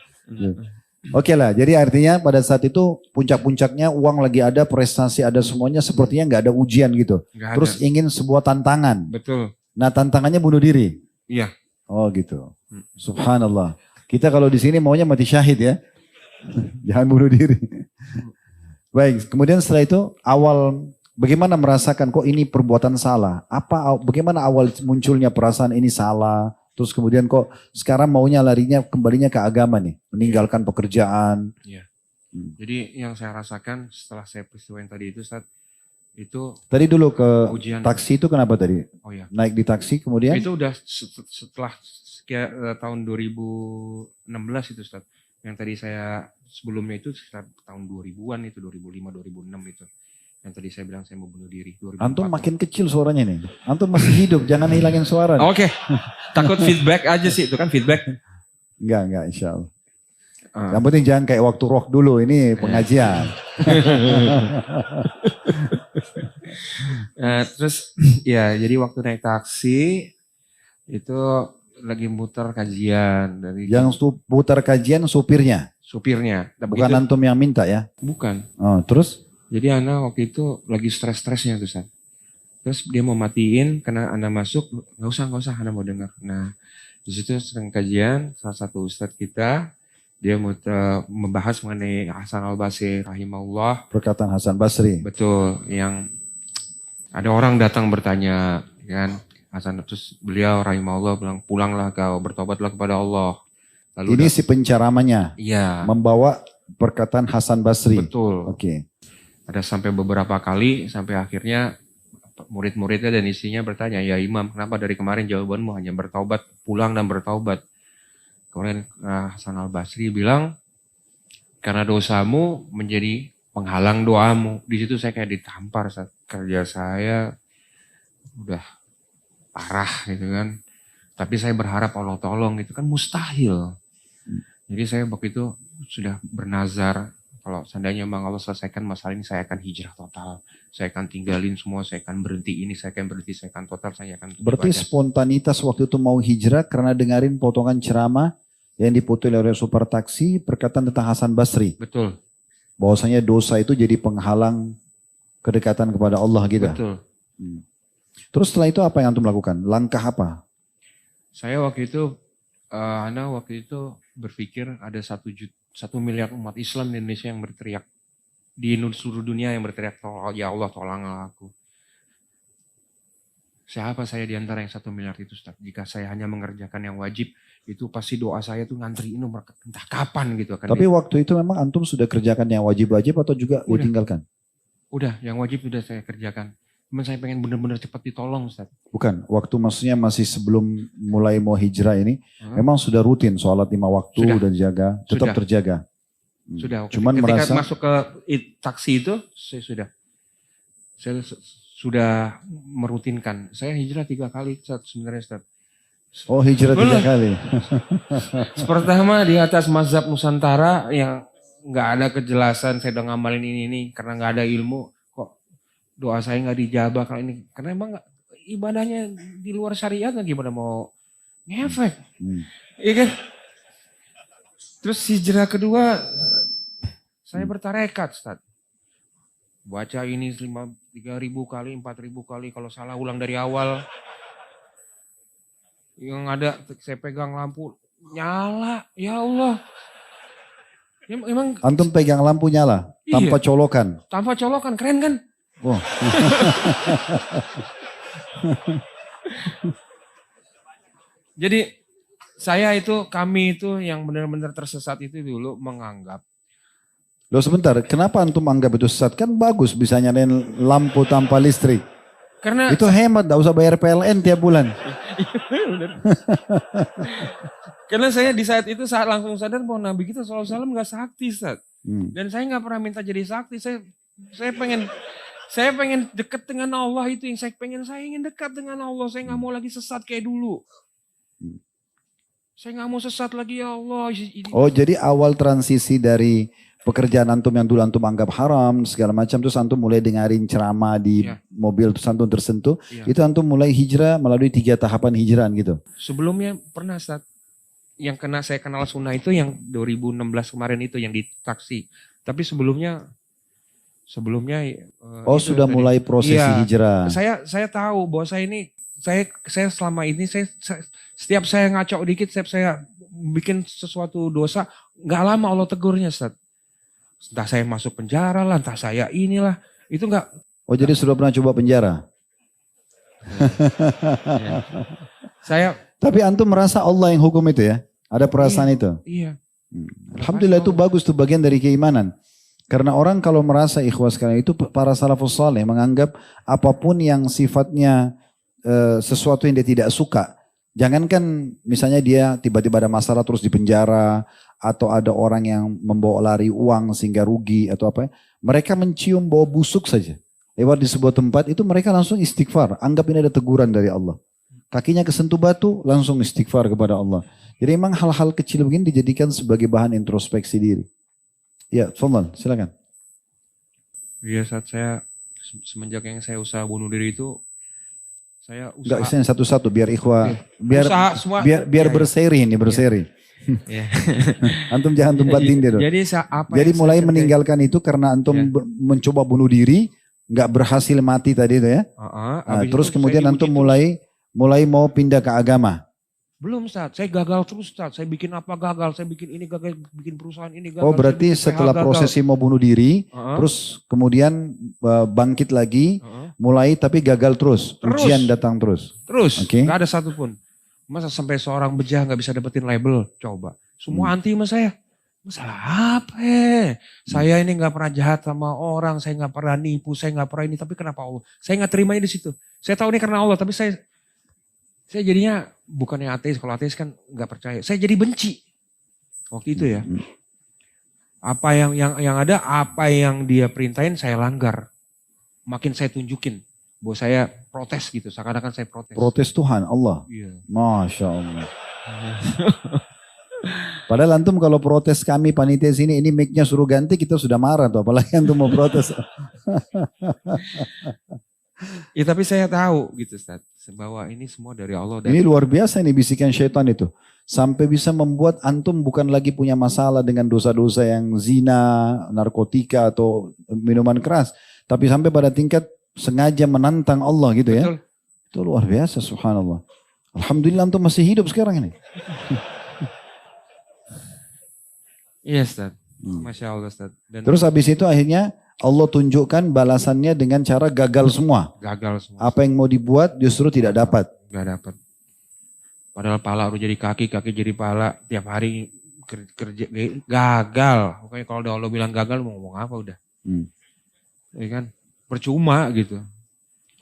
Oke lah, jadi artinya pada saat itu puncak-puncaknya uang lagi ada, prestasi ada semuanya, sepertinya nggak ada ujian gitu. Nggak ada. Terus ingin sebuah tantangan. Betul. Nah tantangannya bunuh diri. Iya. Oh gitu. Subhanallah. Kita kalau di sini maunya mati syahid ya. Jangan bunuh diri. Baik, kemudian setelah itu awal bagaimana merasakan kok ini perbuatan salah? Bagaimana awal munculnya perasaan ini salah? Terus kemudian kok sekarang maunya larinya kembalinya ke agama nih, meninggalkan pekerjaan. Iya. Jadi yang saya rasakan setelah saya peristiwa yang tadi itu Ustaz, itu Tadi dulu ke ujian. taksi itu kenapa tadi? Oh ya. Naik di taksi kemudian? Itu udah setelah tahun 2016 itu Ustaz. Yang tadi saya sebelumnya itu sekitar tahun 2000-an itu 2005 2006 itu. Yang tadi saya bilang saya mau bunuh diri. 2004. Antum makin kecil suaranya nih. Antum masih hidup, jangan hilangin suara. Oke. Takut feedback aja sih, itu kan feedback. Enggak insya Allah. Yang penting jangan kayak waktu rock dulu, ini pengajian. Terus ya jadi waktu naik taksi itu lagi muter kajian dari Yang putar kajian supirnya, supirnya. Nah, bukan begitu- antum yang minta ya. Bukan. Oh, terus? Jadi Ana waktu itu lagi stres-stresnya tuh San. Terus dia mau matiin karena Ana masuk, nggak usah Ana mau dengar. Nah di situ sedang kajian salah satu ustadz kita dia mau membahas mengenai Hasan al-Basri rahimahullah. Perkataan Hasan Basri. Betul, yang ada orang datang bertanya kan Hasan, terus beliau rahimahullah bilang pulanglah kau bertobatlah kepada Allah. Lalu Ini si penceramanya iya membawa perkataan Hasan Basri. betul. Oke. Ada sampai beberapa kali sampai akhirnya murid-muridnya dan istrinya bertanya, ya Imam, kenapa dari kemarin jawabanmu hanya bertaubat, pulang dan bertaubat? Kemudian Hasan al-Basri bilang, karena dosamu menjadi penghalang doamu. Di situ saya kayak ditampar, saat kerja saya udah parah gitu kan. Tapi saya berharap Allah tolong, itu kan mustahil. Jadi saya waktu itu sudah bernazar, kalau seandainya memang Allah selesaikan masalah ini, saya akan hijrah total. Saya akan tinggalin semua, saya akan berhenti ini, saya akan berhenti, saya akan total, saya akan Berarti ibadah. spontanitas waktu itu mau hijrah karena dengerin potongan ceramah yang diputul oleh supir taksi perkataan tentang Hasan Basri. Betul, Bahwasanya dosa itu jadi penghalang kedekatan kepada Allah gitu. betul. Terus setelah itu apa yang antum lakukan? Langkah apa? Saya waktu itu, Ana waktu itu berpikir ada 1 miliar umat Islam di Indonesia yang berteriak. Di seluruh dunia yang berteriak, ya Allah tolonglah aku. Siapa saya di antara yang 1 miliar itu Ustaz? Jika saya hanya mengerjakan yang wajib, itu pasti doa saya tuh ngantri ini entah kapan gitu. Tapi waktu itu memang antum sudah kerjakan yang wajib-wajib atau juga Udah. ditinggalkan? Udah, yang wajib sudah saya kerjakan. Cuman saya pengen benar-benar cepat ditolong Ustaz. Bukan, waktu maksudnya masih sebelum mulai mau hijrah ini, memang sudah rutin sholat 5 waktu Sudah. dan jaga, tetap Sudah. terjaga. Sudah, Cuman ketika merasa masuk ke taksi itu, saya sudah merutinkan. Saya hijrah 3 kali Ustaz, sebenarnya Ustaz. oh hijrah 3 kali. Pertama di atas mazhab Nusantara yang nggak ada kejelasan, saya udah ngamalin ini karena nggak ada ilmu, kok doa saya nggak dijabah kalau ini, karena emang ibadahnya di luar syariat, gimana mau ngefek, iya kan? Terus hijrah kedua, saya bertarekat, Ustaz. Baca ini 3.000 kali, 4.000 kali, kalau salah ulang dari awal. Yang ada saya pegang lampu nyala, ya Allah. Emang Antum pegang lampu nyala, tanpa Iya. colokan. tanpa colokan, keren kan? Wah. Jadi kami itu yang benar-benar tersesat itu dulu menganggap. Loh sebentar, kenapa antum anggap itu sesat? Kan bagus bisa nyalain lampu tanpa listrik. Karena Itu hemat, gak usah bayar PLN tiap bulan. Karena saya di saat itu langsung sadar bahwa Nabi kita SAW nggak sakti, Ustaz. Dan saya nggak pernah minta jadi sakti. Saya pengen dekat dengan Allah, itu yang saya ingin dekat dengan Allah. Saya nggak mau lagi sesat kayak dulu. Saya nggak mau sesat lagi ya Allah. Oh, jadi awal transisi dari pekerjaan antum yang dulu antum anggap haram segala macam, terus antum mulai dengerin ceramah di Iya. mobil, terus antum tersentuh, Iya. itu antum mulai hijrah melalui 3 tahapan hijrahan gitu. Sebelumnya pernah Ustaz, yang saya kenal sunnah itu yang 2016 kemarin itu yang di taksi. Tapi sebelumnya Oh, itu sudah tadi. mulai prosesi Iya. hijrah. Saya tahu bahwa saya selama ini setiap saya ngaco dikit, setiap saya bikin sesuatu dosa, nggak lama Allah tegurnya, Ustaz. Entah saya masuk penjara lah, entah saya inilah, itu nggak. Oh, jadi sudah pernah coba penjara. Ya. Saya Tapi antum merasa Allah yang hukum itu ya? Ada perasaan itu? iya. Alhamdulillah itu bagus, tuh bagian dari keimanan. Karena orang kalau merasa ikhwas sekalian itu, para salafus saleh menganggap apapun yang sifatnya sesuatu yang dia tidak suka. Jangankan misalnya dia tiba-tiba ada masalah terus di penjara, atau ada orang yang membawa lari uang sehingga rugi atau apa. Mereka mencium bau busuk saja. Lewat di sebuah tempat itu mereka langsung istighfar. Anggap ini ada teguran dari Allah. Kakinya kesentuh batu langsung istighfar kepada Allah. Jadi memang hal-hal kecil begini dijadikan sebagai bahan introspeksi diri. Ya, Fadlan, silakan. Iya, saat saya semenjak yang saya usaha bunuh diri itu, saya Enggak, usaha. satu-satu biar ikhwah, biar Usaha semua. biar Iya, berseri ini, berseri. iya. Antum jangan tempatin dia. Jadi Jadi mulai meninggalkan itu karena antum Ya. mencoba bunuh diri, nggak berhasil mati tadi itu ya. Nah, terus kemudian antum mulai mau pindah ke agama. Belum, Ustaz. Saya gagal terus, Ustaz. Saya bikin apa gagal, saya bikin ini gagal, bikin perusahaan ini gagal. Oh, berarti saya bikin setelah PH gagal. prosesi mau bunuh diri, Uh-uh. terus kemudian bangkit lagi, Uh-uh. mulai tapi gagal terus. Terus. Ujian datang terus. Terus, Oke. nggak ada satupun. Masa sampai seorang bejah nggak bisa dapetin label? Coba. Semua anti sama saya. Masalah apa? Saya ini nggak pernah jahat sama orang, saya nggak pernah nipu, saya nggak pernah ini. Tapi kenapa Allah? Saya nggak terimanya di situ. Saya tahu ini karena Allah, tapi saya jadinya bukannya ateis. Kalau ateis kan nggak percaya. Saya jadi benci waktu itu ya. Apa yang ada, apa yang dia perintahin saya langgar. Makin saya tunjukin bahwa saya protes gitu. Seakan-akan saya protes. Protes Tuhan, Allah. Iya. Masya Allah. Padahal antum kalau protes kami panitia sini, ini mic-nya suruh ganti, kita sudah marah tuh. Apalagi antum mau protes. Ya tapi saya tahu gitu Ustaz. Bahwa ini semua dari Allah. Ini luar biasa ini bisikan syaitan itu. Sampai bisa membuat antum bukan lagi punya masalah dengan dosa-dosa yang zina, narkotika atau minuman keras. Tapi sampai pada tingkat sengaja menantang Allah gitu ya. Betul. Itu luar biasa, subhanallah. Alhamdulillah antum masih hidup sekarang ini. Iya Ustaz. Masya Allah Ustaz. Dan Terus habis itu akhirnya Allah tunjukkan balasannya dengan cara gagal semua. gagal semua. Apa yang mau dibuat justru tidak dapat. Gak dapat. Padahal pala udah jadi kaki jadi pala. Tiap hari kerja gagal. Pokoknya kalau Allah bilang gagal mau ngomong apa udah. Ya kan? Percuma gitu.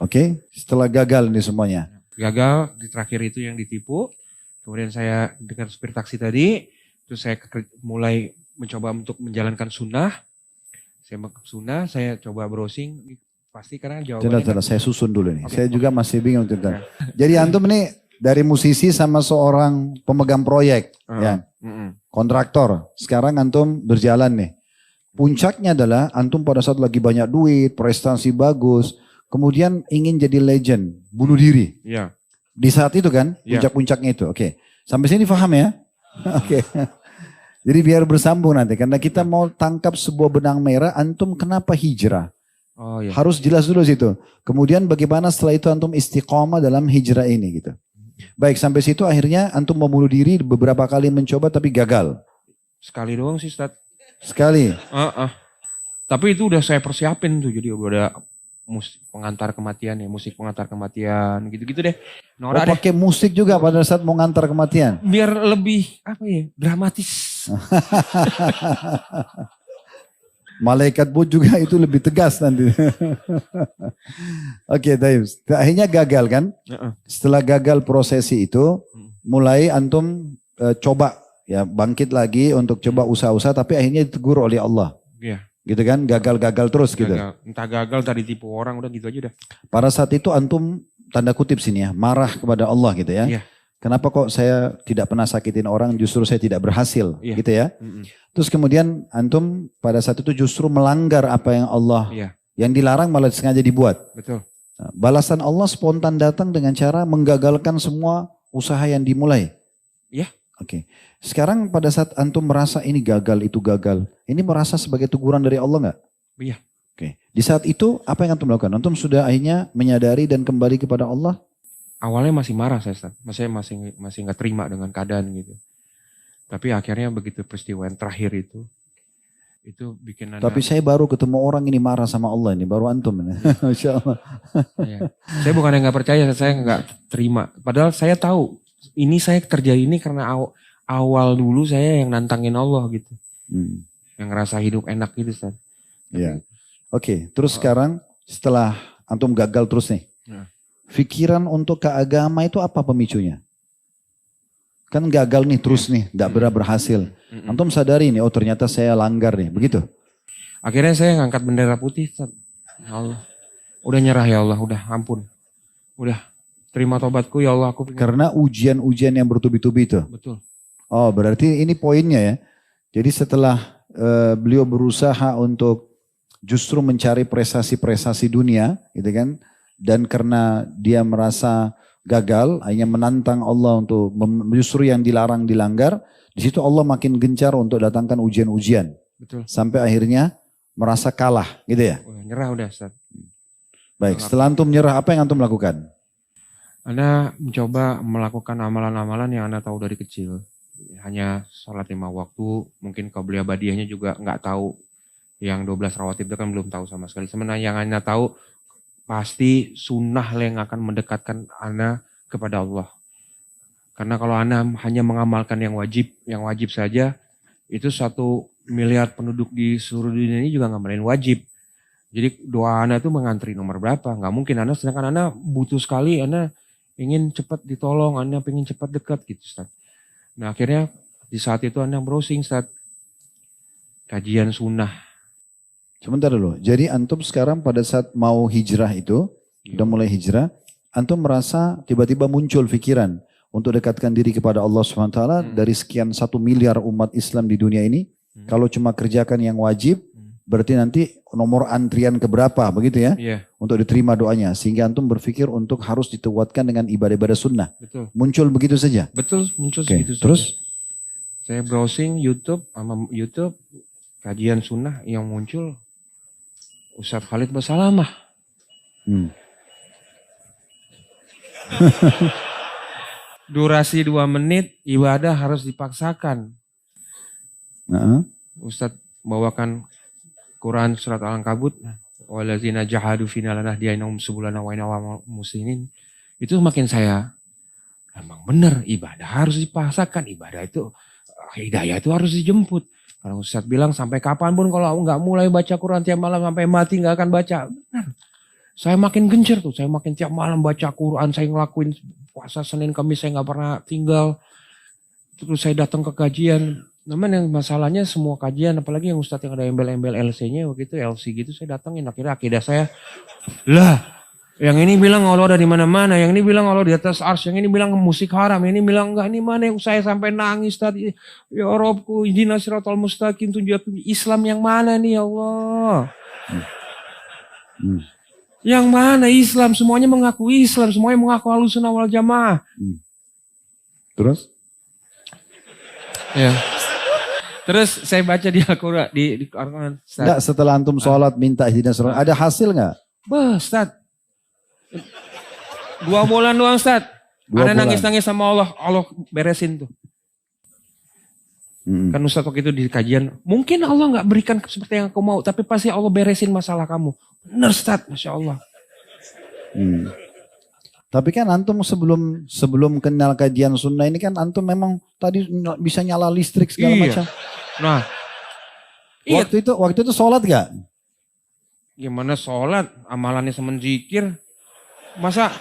Oke, setelah gagal ini semuanya. Gagal di terakhir itu yang ditipu. Kemudian saya dengan supir taksi tadi. Terus saya mulai mencoba untuk menjalankan sunnah. Saya coba browsing. Pasti karena jawabannya. Tidak, saya susun dulu nih. Oke, Saya juga masih bingung tentang. Oke. Jadi antum ini dari musisi sama seorang pemegang proyek, ya, kontraktor. Sekarang antum berjalan nih. Puncaknya adalah antum pada saat lagi banyak duit, prestasi bagus, kemudian ingin jadi legend, bunuh diri. Iya. Di saat itu kan, Iya. puncak-puncaknya itu. Oke, sampai sini paham ya? Oke. Jadi biar bersambung nanti, karena kita mau tangkap sebuah benang merah, antum kenapa hijrah? Oh iya. Harus jelas dulu situ. Kemudian bagaimana setelah itu antum istiqomah dalam hijrah ini gitu. Baik, sampai situ akhirnya antum mau bunuh diri beberapa kali mencoba tapi gagal. Sekali doang sih Ustaz. Sekali. Tapi itu udah saya persiapin tuh. Jadi udah ada pengantar kematian ya. Musik pengantar kematian gitu-gitu deh. Norak deh. Pakai musik juga pada saat mau ngantar kematian. Biar lebih apa ya, dramatis. Malaikat pun juga itu lebih tegas nanti. Oke, Taib. Akhirnya gagal kan? Setelah gagal prosesi itu, mulai antum coba ya bangkit lagi untuk coba usaha-usaha, tapi akhirnya ditegur oleh Allah. Iya. Gitu kan? Gagal-gagal terus gitu. Entah gagal, tadi tipu orang, udah gitu aja udah. Pada saat itu antum tanda kutip sini ya, marah kepada Allah gitu ya. Iya. Kenapa kok saya tidak pernah sakitin orang, justru saya tidak berhasil, Iya. gitu ya. Terus kemudian antum pada saat itu justru melanggar apa yang Allah, yang dilarang malah sengaja dibuat. Betul. Nah, balasan Allah spontan datang dengan cara menggagalkan semua usaha yang dimulai. Iya. Oke. Sekarang pada saat antum merasa ini gagal, itu gagal, ini merasa sebagai teguran dari Allah nggak? Iya. Oke. Di saat itu apa yang antum lakukan? Antum sudah akhirnya menyadari dan kembali kepada Allah? Awalnya masih marah saya, Ustaz. Masih nggak terima dengan keadaan gitu. Tapi akhirnya begitu peristiwa yang terakhir itu bikin Anda... Tapi saya baru ketemu orang ini marah sama Allah ini, baru antum ini. Masya Allah. Ya. Saya bukan yang nggak percaya, saya nggak terima. Padahal saya tahu ini saya terjadi ini karena awal dulu saya yang nantangin Allah gitu, yang ngerasa hidup enak gitu, Ustaz. Ya. Oke, terus sekarang setelah antum gagal terus nih, pikiran untuk ke agama itu apa pemicunya? Kan gagal nih terus nih, gak berhasil. Antum sadari nih, oh ternyata saya langgar nih, begitu? Akhirnya saya ngangkat bendera putih, Ustaz. Ya Allah, udah nyerah ya Allah, udah ampun. Udah, terima tobatku ya Allah. Karena ujian-ujian yang bertubi-tubi itu? Betul. Oh berarti ini poinnya ya. Jadi setelah beliau berusaha untuk justru mencari prestasi-prestasi dunia, gitu kan? Dan karena dia merasa gagal, hanya menantang Allah untuk justru yang dilarang dilanggar. Di situ Allah makin gencar untuk datangkan ujian-ujian. Betul. Sampai akhirnya merasa kalah, gitu ya? Nyerah udah, Ustaz. Baik, setelah antum nyerah, apa yang antum lakukan? Anda mencoba melakukan amalan-amalan yang Anda tahu dari kecil. Hanya sholat 5 waktu, mungkin qabliyah badiahnya juga nggak tahu. Yang 12 rawatib itu kan belum tahu sama sekali. Sebenarnya yang Anda tahu, pasti sunnah yang akan mendekatkan Anda kepada Allah. Karena kalau Anda hanya mengamalkan yang wajib saja, itu 1 miliar penduduk di seluruh dunia ini juga ngamalin wajib. Jadi doa Anda itu mengantri nomor berapa? Nggak mungkin Anda, sedangkan Anda butuh sekali, Anda ingin cepat ditolong, Anda ingin cepat dekat gitu, Ustaz. Nah akhirnya di saat itu Anda browsing, Ustaz, kajian sunnah. Sebentar dulu, jadi antum sekarang pada saat mau hijrah itu, udah mulai hijrah, antum merasa tiba-tiba muncul pikiran untuk dekatkan diri kepada Allah SWT dari sekian 1 miliar umat Islam di dunia ini, kalau cuma kerjakan yang wajib, berarti nanti nomor antrian keberapa begitu ya, untuk diterima doanya, sehingga antum berpikir untuk harus dituatkan dengan ibadah-ibadah sunnah. Betul. Muncul begitu saja? Betul, muncul segitu saja. Terus? Saya browsing YouTube, kajian sunnah yang muncul, Ustadz Khalid Basalamah. Durasi 2 menit, ibadah harus dipaksakan. Ustadz bawakan Quran surat Al-Ankabut, walazina jahadu fina lanahdiyannahum subulana wa inna muslimin. Itu makin saya, emang benar ibadah harus dipaksakan, ibadah itu, hidayah itu harus dijemput. Kalau Ustadz bilang sampai kapanpun kalau nggak mulai baca Quran tiap malam sampai mati nggak akan baca. Benar. Saya makin gencar tuh, saya makin tiap malam baca Quran, saya ngelakuin puasa Senin Kamis saya nggak pernah tinggal. Terus saya datang ke kajian. Namun yang masalahnya semua kajian, apalagi yang Ustadz yang ada embel-embel LC-nya waktu itu LC gitu saya datangin. Akhirnya akidah saya, lah yang ini bilang Allah ada di mana-mana, yang ini bilang Allah di atas arsy, yang ini bilang musik haram, yang ini bilang enggak, ini mana yang saya sampai nangis tadi. Ya Robku, ihdinas siratal mustaqim, tunjuk Islam yang mana nih ya Allah. Yang mana Islam? Semuanya mengaku Islam, semuanya mengaku Ahlussunnah wal Jamaah. Terus? Ya. Terus saya baca di Al-Quran, di Al-Quran. Enggak, setelah antum sholat minta ihdinas siratal, ada hasil enggak? Ustaz. 2 bulan doang, Ustaz. Ada nangis-nangis sama Allah beresin tuh. Kan Ustaz waktu itu di kajian, mungkin Allah nggak berikan seperti yang aku mau, tapi pasti Allah beresin masalah kamu. Benar, Ustaz, Masya Allah. Tapi kan antum sebelum kenal kajian sunnah ini kan antum memang tadi bisa nyala listrik segala macam. Nah, waktu itu sholat gak? Gimana sholat? Amalannya semen zikir. Masa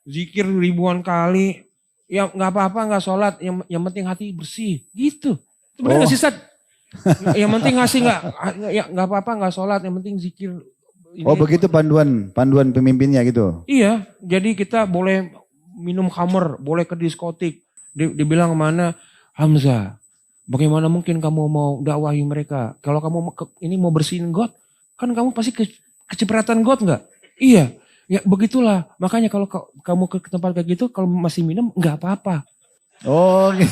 zikir ribuan kali? Ya nggak apa-apa nggak sholat. Yang penting hati bersih. Gitu. Itu benar nggak sih, Ustaz? Yang penting ngasih nggak apa-apa nggak sholat. Yang penting zikir. Begitu panduan pemimpinnya gitu. Iya. Jadi kita boleh minum khamer, boleh ke diskotik. Dibilang mana, Hamzah, bagaimana mungkin kamu mau dakwahi mereka? Kalau kamu ini mau bersihin got, kan kamu pasti kecipratan got nggak? Iya, ya begitulah. Makanya kalau kamu ke tempat kayak gitu, kalau masih minum nggak apa-apa. Oh, gitu.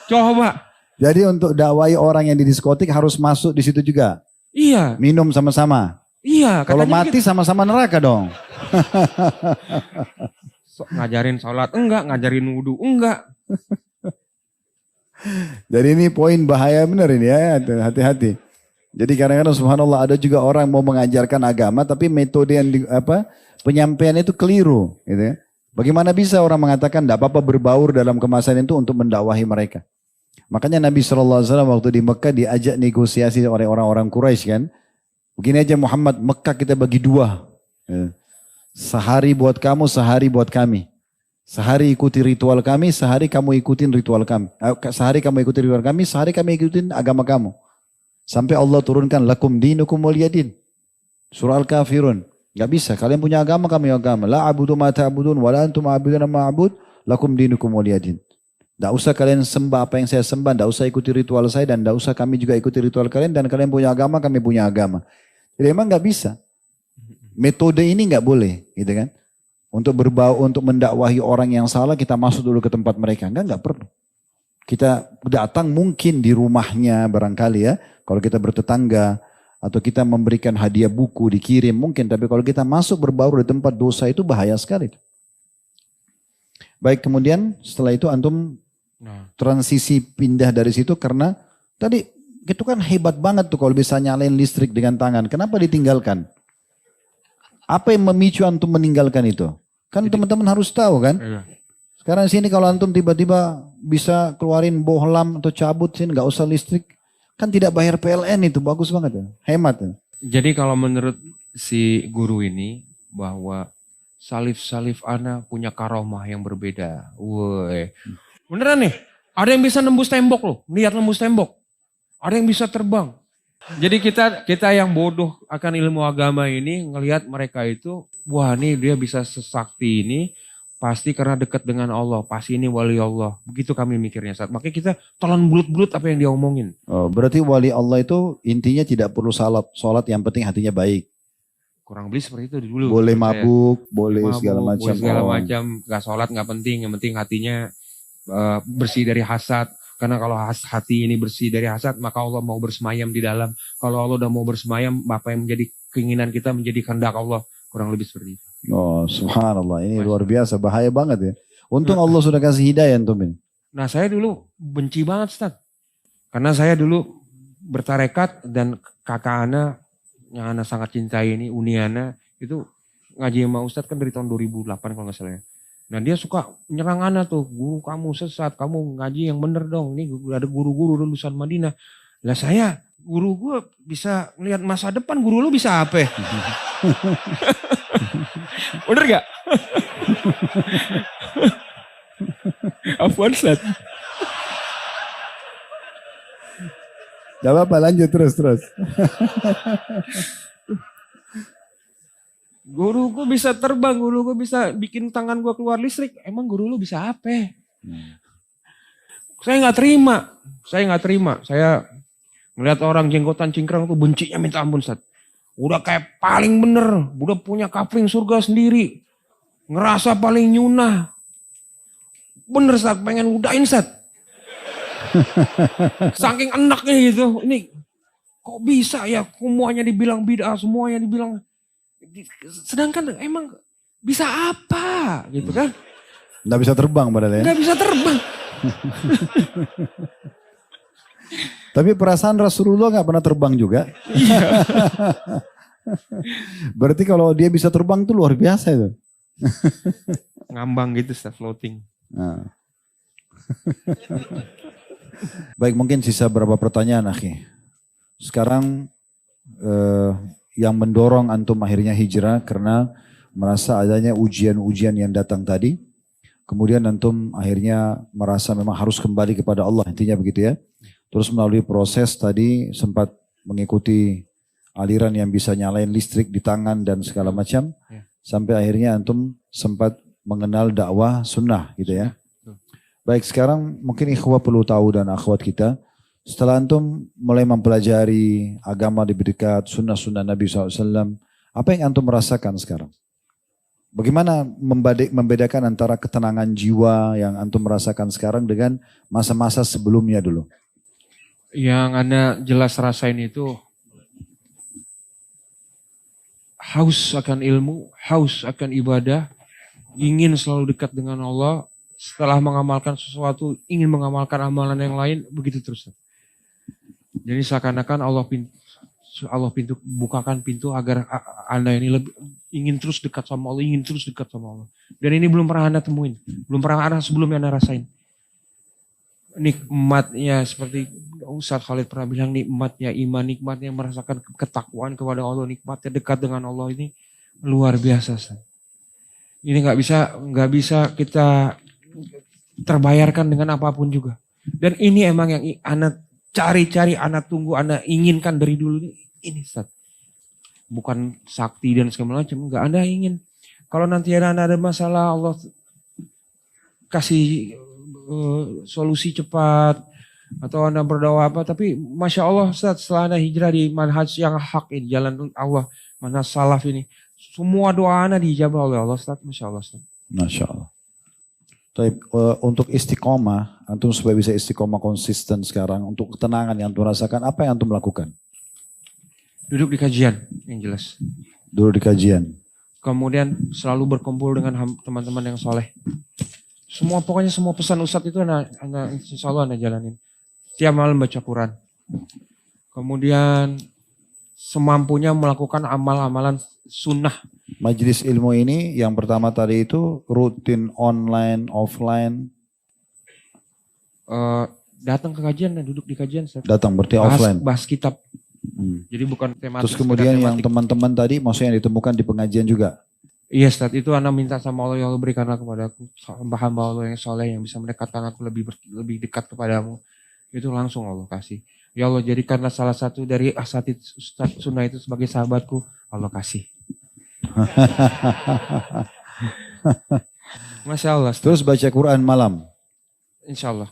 Coba. Jadi untuk dakwai orang yang di diskotik harus masuk di situ juga. Iya. Minum sama-sama. Iya. Kalau mati sama-sama neraka dong. Ngajarin sholat enggak, ngajarin wudhu enggak. Jadi ini poin bahaya benar ini ya, hati-hati. Jadi kadang-kadang subhanallah ada juga orang mau mengajarkan agama tapi metode yang penyampaian itu keliru, gitu ya. Bagaimana bisa orang mengatakan tidak apa-apa berbaur dalam kemasan itu untuk mendakwahi mereka? Makanya Nabi SAW waktu di Mekah diajak negosiasi oleh orang-orang Quraisy kan. Begini aja Muhammad, Mekah kita bagi dua. Sehari buat kamu, sehari buat kami. Sehari ikuti ritual kami, sehari kamu ikutin ritual kami. Sehari kamu ikuti ritual kami, sehari kami ikutin agama kamu. Sampai Allah turunkan lakum dinukum waliyadin. Surah Al-Kafirun. Gak bisa, kalian punya agama, kami agama. La abudu ma ta'budun, wa la antum abuduna ma'abud, lakum dinukum waliyadin. Tidak usah kalian sembah apa yang saya sembah, tidak usah ikuti ritual saya, dan tidak usah kami juga ikuti ritual kalian, dan kalian punya agama, kami punya agama. Jadi emang nggak bisa. Metode ini nggak boleh, gitu kan? Untuk untuk mendakwahi orang yang salah, kita masuk dulu ke tempat mereka. Nggak perlu. Kita datang mungkin di rumahnya barangkali ya, kalau kita bertetangga, atau kita memberikan hadiah buku, dikirim mungkin, tapi kalau kita masuk berbaur di tempat dosa itu bahaya sekali. Baik, kemudian setelah itu antum transisi pindah dari situ karena tadi itu kan hebat banget tuh kalau bisa nyalain listrik dengan tangan. Kenapa ditinggalkan? Apa yang memicu antum meninggalkan itu? Kan teman-teman harus tahu kan? Iya. Sekarang sini kalau antum tiba-tiba bisa keluarin bohlam atau cabut sini nggak usah listrik, kan tidak bayar PLN itu, bagus banget ya, hemat ya. Jadi kalau menurut si guru ini bahwa salif ana punya karomah yang berbeda. Woi. Beneran nih, ada yang bisa nembus tembok loh, lihat nembus tembok. Ada yang bisa terbang. Jadi kita yang bodoh akan ilmu agama ini ngelihat mereka itu, wah nih dia bisa sesakti ini, pasti karena dekat dengan Allah, pasti ini wali Allah. Begitu kami mikirnya saat. Makanya kita telan bulut-bulut apa yang dia omongin. Oh, berarti wali Allah itu intinya tidak perlu sholat yang penting hatinya baik. Kurang lebih seperti itu dulu. Boleh mabuk, boleh segala macam. Segala macam, gak sholat gak penting, yang penting hatinya bersih dari hasad. Karena kalau hati ini bersih dari hasad, maka Allah mau bersemayam di dalam. Kalau Allah udah mau bersemayam, apa yang menjadi keinginan kita menjadi kehendak Allah. Kurang lebih seperti itu. Oh subhanallah, ini luar biasa, bahaya banget ya. Untung Allah sudah kasih hidayah Antumin. Nah saya dulu benci banget Ustaz. Karena saya dulu bertarekat dan kakak Ana yang Ana sangat cintai ini, Uni Ana, itu ngaji sama Ustaz kan dari tahun 2008 kalau nggak salah ya. Nah dia suka menyerang Ana tuh, guru kamu sesat, kamu ngaji yang bener dong. Ini ada guru-guru lulusan Madinah. Lah saya, guru gue bisa ngelihat masa depan, guru lu bisa apa? Bener gak? Afwan Ustaz. Gak apa-apa, lanjut terus. Guru gue bisa terbang, guru gue bisa bikin tangan gue keluar listrik. Emang guru lu bisa apa? Saya nggak terima. Saya ngeliat orang jenggotan cingkrang tuh bencinya minta ampun Ustaz. Udah kayak paling bener, udah punya kapling surga sendiri. Ngerasa paling nyunah. Bener Ustaz, pengen udahin Ustaz. Saking enaknya gitu. Ini kok bisa ya semuanya dibilang bid'ah, semuanya dibilang. Sedangkan emang bisa apa gitu kan. Nggak bisa terbang padahal ya. Nggak bisa terbang. Tapi perasaan Rasulullah nggak pernah terbang juga. Iya. Berarti kalau dia bisa terbang itu luar biasa itu. Ngambang gitu, floating. Nah. Baik, mungkin sisa berapa pertanyaan, akhi. Sekarang yang mendorong antum akhirnya hijrah karena merasa adanya ujian-ujian yang datang tadi. Kemudian antum akhirnya merasa memang harus kembali kepada Allah, intinya begitu ya. Terus melalui proses tadi sempat mengikuti aliran yang bisa nyalain listrik di tangan dan segala macam. Sampai akhirnya antum sempat mengenal dakwah sunnah gitu ya. Betul. Baik, sekarang mungkin ikhwah perlu tahu dan akhwat kita, setelah antum mulai mempelajari agama lebih dekat, sunnah-sunnah Nabi SAW, apa yang antum merasakan sekarang? Bagaimana membedakan antara ketenangan jiwa yang antum merasakan sekarang dengan masa-masa sebelumnya dulu? Yang Anda jelas rasain itu haus akan ilmu, haus akan ibadah, ingin selalu dekat dengan Allah, setelah mengamalkan sesuatu, ingin mengamalkan amalan yang lain, begitu terus. Jadi seakan-akan Allah bukakan pintu agar Anda ini lebih ingin terus dekat sama Allah, ingin terus dekat sama Allah. Dan ini belum pernah Anda temuin, belum pernah Anda sebelumnya Anda rasain. Nikmatnya seperti Ustaz Khalid pernah bilang, nikmatnya iman, nikmatnya merasakan ketakwaan kepada Allah, nikmatnya dekat dengan Allah ini luar biasa. Ustaz. Ini nggak bisa kita terbayarkan dengan apapun juga. Dan ini emang yang Anda cari-cari, Anda tunggu, Anda inginkan dari dulu ini Ustaz. Bukan sakti dan segala macam, enggak. Anda ingin kalau nanti Anda ada masalah, Allah kasih solusi cepat, atau Anda berdoa apa, tapi Masya Allah Ustaz, setelah Anda hijrah di manhaj yang hak ini, jalan Allah, manhaj salaf ini, semua doa Anda dijabah oleh Allah Ustaz, Masya Allah Ustaz. Masya Allah. Tapi untuk istiqomah, antum supaya bisa istiqomah konsisten sekarang, untuk ketenangan yang antum rasakan, apa yang antum lakukan? Duduk di kajian, yang jelas. Dulu di kajian. Kemudian selalu berkumpul dengan teman-teman yang soleh. Pokoknya semua pesan Ustadz itu insya Allah Anda jalanin. Tiap malam baca Quran. Kemudian semampunya melakukan amal-amalan sunnah. Majelis ilmu ini yang pertama tadi itu rutin online, offline. Datang ke kajian dan duduk di kajian. Datang berarti offline. Bahas kitab. Jadi bukan tematik. Terus kemudian yang teman-teman tadi maksudnya yang ditemukan di pengajian juga. Iya Ustaz, itu Anda minta sama Allah, ya Allah berikanlah kepada aku hamba-hamba Allah yang soleh yang bisa mendekatkan aku lebih dekat kepadamu. Itu langsung Allah kasih. Ya Allah jadikanlah salah satu dari asatid Ustaz Sunnah itu sebagai sahabatku, Allah kasih. Masya Allah. Ustaz. Terus baca Quran malam. Insya Allah.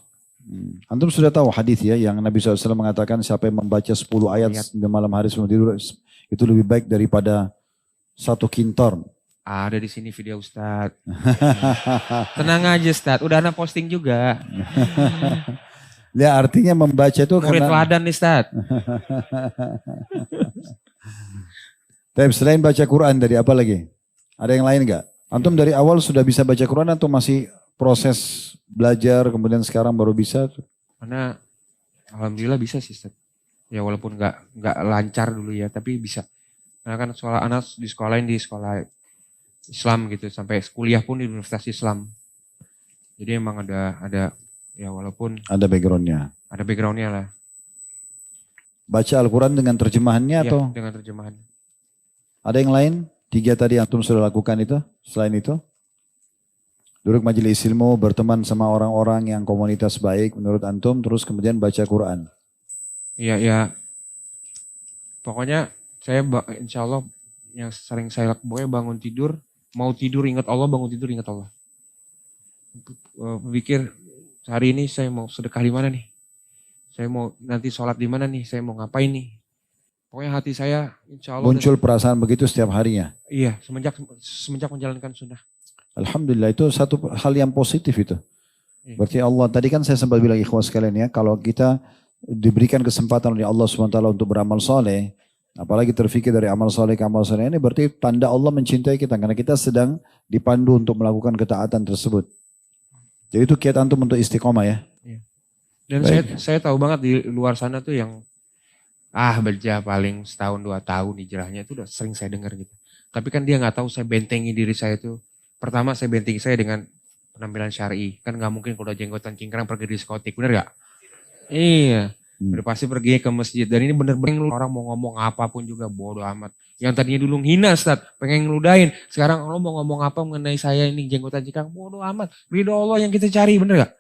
Antum sudah tahu hadis ya yang Nabi SAW mengatakan siapa yang membaca 10 ayat di malam hari sebelum tidur itu lebih baik daripada 1 kintor. Ada di sini video Ustaz. Tenang aja Ustaz, udah Anda posting juga. Ya artinya membaca itu murid teladan nih Ustaz. Tapi selain baca Quran dari apa lagi? Ada yang lain enggak? Antum dari awal sudah bisa baca Quran atau masih proses belajar kemudian sekarang baru bisa? Karena alhamdulillah bisa sih Ustaz. Ya walaupun enggak lancar dulu ya, tapi bisa. Karena kan sekolah anak di sekolah Islam gitu, sampai kuliah pun di Universitas Islam. Jadi emang ada ya walaupun ada backgroundnya. Ada backgroundnya lah. Baca Al-Quran dengan terjemahannya Ya, atau? Dengan terjemahan. Ada yang lain? 3 tadi antum sudah lakukan itu? Selain itu? Duduk majelis ilmu, berteman sama orang-orang yang komunitas baik menurut antum, terus kemudian baca Quran. Iya. Pokoknya saya insya Allah yang sering saya lakukan bangun tidur, mau tidur ingat Allah, bangun tidur ingat Allah. Pikir hari ini saya mau sedekah di mana nih? Saya mau nanti sholat di mana nih? Saya mau ngapain nih? Pokoknya hati saya insya Allah. Muncul perasaan begitu setiap harinya? Iya, semenjak menjalankan sunnah. Alhamdulillah itu satu hal yang positif itu. Iya. Berarti Allah, tadi kan saya sempat bilang ikhwas sekalian ya, kalau kita diberikan kesempatan oleh Allah SWT untuk beramal soleh, apalagi terfikir dari amal soleh ke amal soleh ini berarti tanda Allah mencintai kita karena kita sedang dipandu untuk melakukan ketaatan tersebut. Jadi itu kiat antum untuk istiqomah ya. Dan saya tahu banget di luar sana tuh yang berjah paling setahun 2 tahun hijrahnya itu udah sering saya dengar gitu. Tapi kan dia nggak tahu saya bentengi diri saya tuh. Pertama saya bentengi saya dengan penampilan syar'i. Kan nggak mungkin kalau jenggotan cingkrang pergi diskotik, bener gak? Iya. Udah pasti pergi ke masjid. Dan ini bener-bener orang mau ngomong apapun juga bodoh amat. Yang tadinya dulu hina Ustaz, pengen ngeludahin. Sekarang lo mau ngomong apa mengenai saya ini jenggotan cingkrang, bodoh amat. Ridho Allah yang kita cari, bener gak?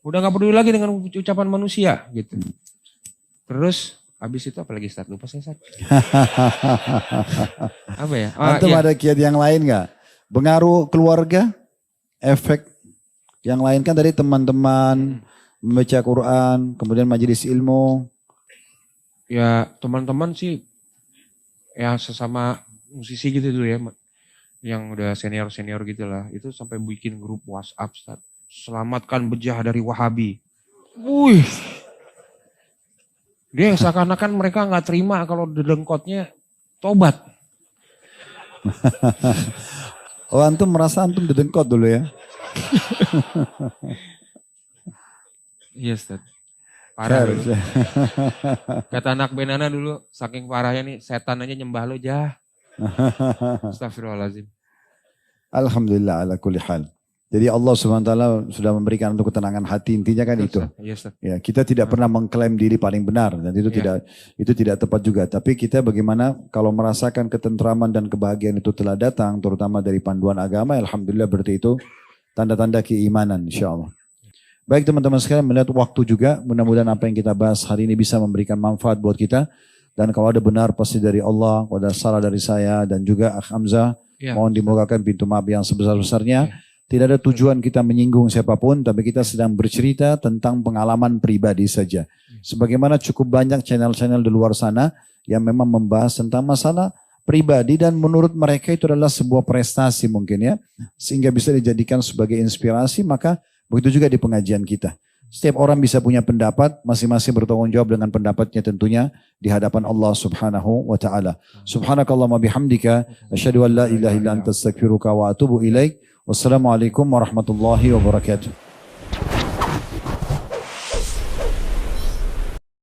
Udah gak peduli lagi dengan ucapan manusia gitu. Terus habis itu apa lagi Ustaz? Lupa saya Ustaz. Apa ya? Antum ada kiat yang lain gak? Pengaruh keluarga, efek yang lain kan tadi teman-teman, membaca Quran, kemudian majelis ilmu. Ya teman-teman sih ya sesama musisi gitu dulu ya, yang udah senior-senior gitu lah, itu sampai bikin grup WhatsApp, Ustaz. Selamatkan Bejah dari Wahabi. Wih, dia seakan-akan mereka nggak terima kalau dedengkotnya tobat. Oh antum merasa antum didengkot dulu ya? Iya, Ustaz. Parah Khair. dulu. Kata anak Benana dulu, saking parahnya nih, setan aja nyembah lo, Jah. Astagfirullahaladzim. Alhamdulillah ala kulli hal. Jadi Allah SWT sudah memberikan untuk ketenangan hati, intinya kan itu. Iya, Ustaz. Ya, kita tidak pernah mengklaim diri paling benar dan itu tidak tepat juga. Tapi kita bagaimana kalau merasakan ketentraman dan kebahagiaan itu telah datang, terutama dari panduan agama, alhamdulillah berarti itu tanda-tanda keimanan insyaallah. Baik teman-teman sekalian, melihat waktu juga, mudah-mudahan apa yang kita bahas hari ini bisa memberikan manfaat buat kita. Dan kalau ada benar pasti dari Allah, kalau ada salah dari saya dan juga Akh Hamzah, mohon dimuliakan pintu maaf yang sebesar-besarnya. Tidak ada tujuan kita menyinggung siapapun, tapi kita sedang bercerita tentang pengalaman pribadi saja. Sebagaimana cukup banyak channel-channel di luar sana yang memang membahas tentang masalah pribadi dan menurut mereka itu adalah sebuah prestasi mungkin ya. Sehingga bisa dijadikan sebagai inspirasi, maka begitu juga di pengajian kita. Setiap orang bisa punya pendapat, masing-masing bertanggung jawab dengan pendapatnya tentunya di hadapan Allah Subhanahu wa taala. Subhanakallahumma bihamdika asyhadu an la ilaha illa anta astaghfiruka wa atubu ilaik. Wassalamualaikum warahmatullahi wabarakatuh.